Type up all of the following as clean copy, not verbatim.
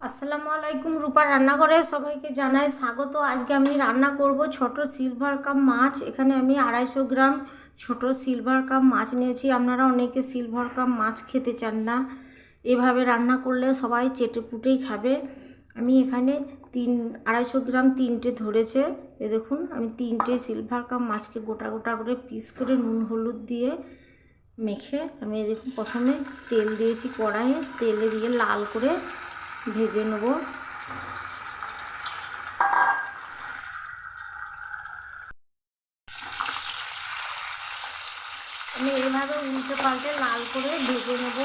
আসসালামু আলাইকুম। রূপা রান্নাঘরে সবাইকে জানাই স্বাগত। আজকে আমি রান্না করব ছোট সিলভার কাপ মাছ। এখানে আমি 250 গ্রাম ছোট সিলভার কাপ মাছ নিয়েছি। আপনারা অনেকে সিলভার কাপ মাছ খেতে চান না, এভাবে রান্না করলে সবাই চেটেপুটেই খাবে। আমি এখানে 250 গ্রাম তিনটে ধরেছে। এ দেখুন, আমি তিনটে সিলভার কাপ মাছকে গোটা গোটা করে পিস করে নুন হলুদ দিয়ে মেখে আমি দেখুন প্রথমে তেল দিয়েছি কড়াইয়ে, তেলে দিয়ে লাল করে ভেজে নেব। আমি এইভাবে উল্টে পাল্টে লাল করে ভেজে নেব।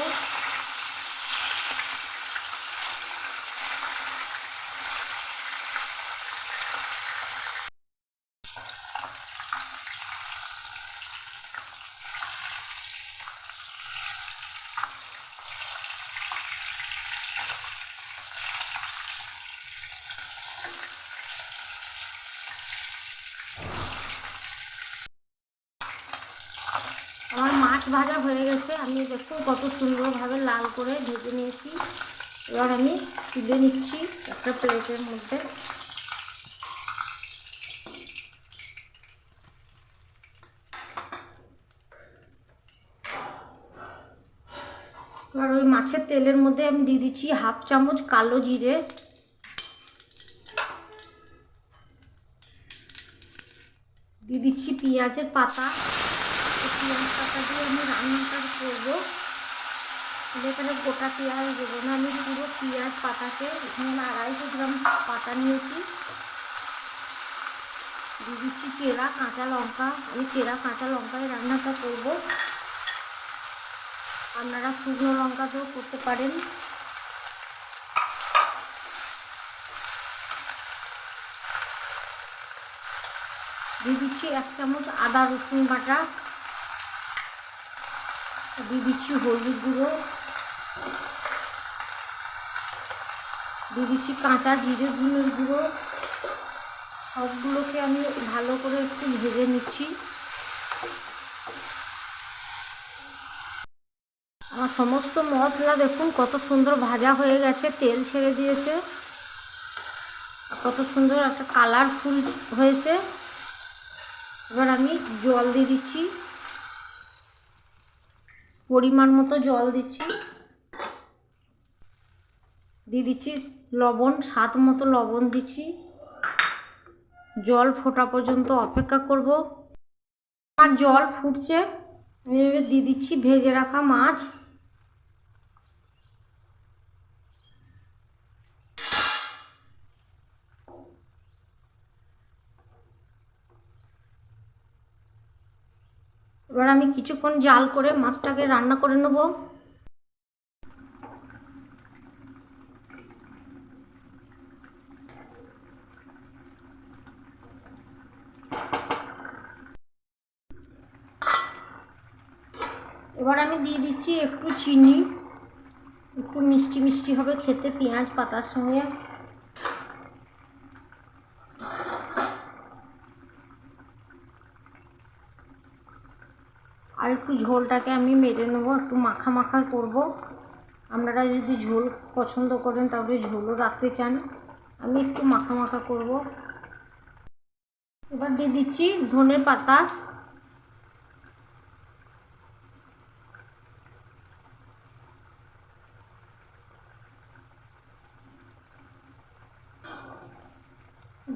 আমার মাছ ভাজা হয়ে গেছে। আমি দেখুন কত সুন্দরভাবে লাল করে ভেজে নিয়েছি। এবার আমি তুলে নিচ্ছি একটা প্লেটের মধ্যে। এবার ওই মাছের তেলের মধ্যে আমি দিয়ে দিচ্ছি 1/2 চামচ কালো জিরে, দিয়ে দিচ্ছি পেঁয়াজের পাতা। পেঁয়াজ পাতা দিয়ে আমি রান্নাটা করবো। এখানে গোটা পেঁয়াজ দেবো না, আমি পুরো পেঁয়াজ পাতাকে, এখানে 250 গ্রাম পাতা নিয়েছি। দিয়ে দিচ্ছি চেরা কাঁচা লঙ্কা। আমি চেরা কাঁচা লঙ্কায় রান্নাটা করব, আপনারা শুকনো লঙ্কাতেও করতে পারেন। দিয়ে দিচ্ছি 1 চামচ আদা রসুন বাটা, দিয়ে দিচ্ছি হলুদ গুঁড়ো, দিয়ে দিচ্ছি কাঁচা জিরে গুঁড়ো। সবগুলোকে আমি ভালো করে একটু ভেজে নিচ্ছি। আমার সমস্ত মশলা দেখুন কত সুন্দর ভাজা হয়ে গেছে, তেল ছেড়ে দিয়েছে, কত সুন্দর একটা কালারফুল হয়েছে। এবার আমি জল দিয়ে দিচ্ছি, পরিমাণ মতো জল দিচ্ছি। দিয়ে দিচ্ছি লবণ, স্বাদ মতো লবণ দিচ্ছি। জল ফোটা পর্যন্ত অপেক্ষা করব। আর জল ফুটছে, আমি এবার দিয়ে দিচ্ছি ভেজে রাখা মাছ। এবার আমি কিছুক্ষণ জাল করে মাছটাকে রান্না করে নেব। এবার আমি দিয়ে দিচ্ছি একটু চিনি, একটু মিষ্টি মিষ্টি হবে খেতে পেঁয়াজ পাতার সঙ্গে। আর একটু ঝোলটাকে আমি মেরে নেবো, একটু মাখা মাখা করব। আপনারা যদি ঝোল পছন্দ করেন তাহলে ঝোলও রাখতে চান, আমি একটু মাখা মাখা করব। এবার দিয়ে দিচ্ছি ধনে পাতা,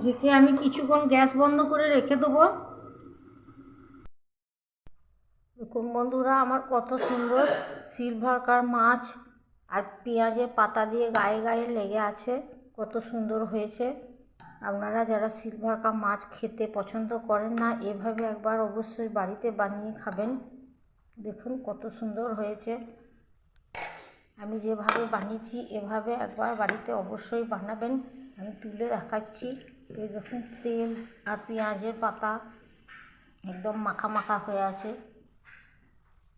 ঢেকে আমি কিছুক্ষণ গ্যাস বন্ধ করে রেখে দেবো। দেখুন বন্ধুরা, আমার কত সুন্দর সিলভার কাপ মাছ আর পেঁয়াজের পাতা দিয়ে গায়ে গায়ে লেগে আছে, কত সুন্দর হয়েছে। আপনারা যারা সিলভার কাপ মাছ খেতে পছন্দ করেন না, এভাবে একবার অবশ্যই বাড়িতে বানিয়ে খাবেন। দেখুন কত সুন্দর হয়েছে। আমি যেভাবে বানিয়েছি এভাবে একবার বাড়িতে অবশ্যই বানাবেন। আমি তুলে দেখাচ্ছি। এই দেখুন তেল আর পেঁয়াজের পাতা একদম মাখা মাখা হয়ে আছে।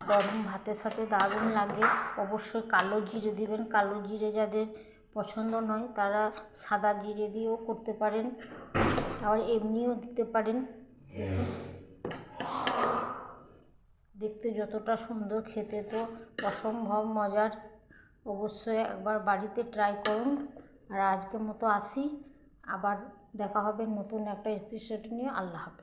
গরম ভাতের সাথে দারুণ লাগে। অবশ্যই কালো জিরে দেবেন। কালো জিরে যাদের পছন্দ নয় তারা সাদা জিরে দিয়েও করতে পারেন, আবার এমনিও দিতে পারেন। দেখতে যতটা সুন্দর, খেতে তো অসম্ভব মজার। অবশ্যই একবার বাড়িতে ট্রাই করুন। আর আজকের মতো আসি, আবার দেখা হবে নতুন একটা এপিসোড নিয়ে। আল্লাহ হাফেজ।